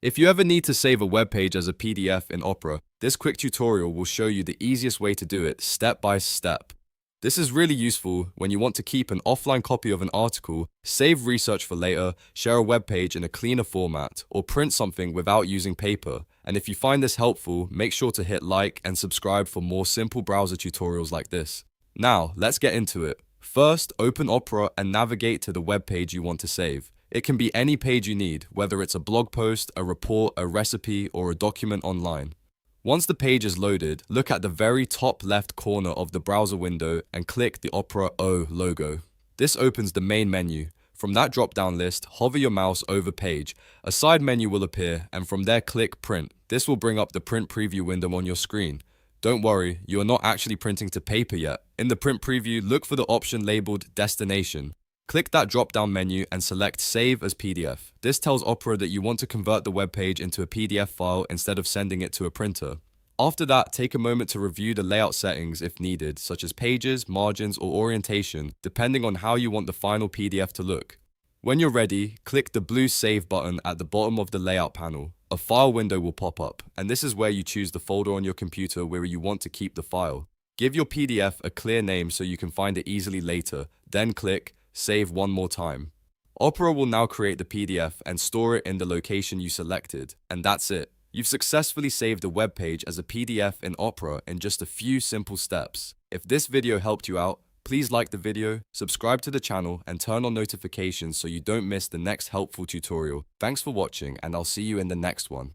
If you ever need to save a web page as a PDF in Opera, this quick tutorial will show you the easiest way to do it step by step. This is really useful when you want to keep an offline copy of an article, save research for later, share a web page in a cleaner format, or print something without using paper. And if you find this helpful, make sure to hit like and subscribe for more simple browser tutorials like this. Now, let's get into it. First, open Opera and navigate to the web page you want to save. It can be any page you need, whether it's a blog post, a report, a recipe, or a document online. Once the page is loaded, look at the very top left corner of the browser window and click the Opera O logo. This opens the main menu. From that drop-down list, hover your mouse over page. A side menu will appear, and from there click Print. This will bring up the print preview window on your screen. Don't worry, you are not actually printing to paper yet. In the print preview, look for the option labeled Destination. Click that drop-down menu and select Save as PDF. This tells Opera that you want to convert the web page into a PDF file instead of sending it to a printer. After that, take a moment to review the layout settings if needed, such as pages, margins, or orientation, depending on how you want the final PDF to look. When you're ready, click the blue Save button at the bottom of the layout panel. A file window will pop up, and this is where you choose the folder on your computer where you want to keep the file. Give your PDF a clear name so you can find it easily later, then click Save one more time. Opera will now create the PDF and store it in the location you selected, and that's it. You've successfully saved a web page as a PDF in Opera in just a few simple steps. If this video helped you out, please like the video, subscribe to the channel, and turn on notifications so you don't miss the next helpful tutorial. Thanks for watching, and I'll see you in the next one.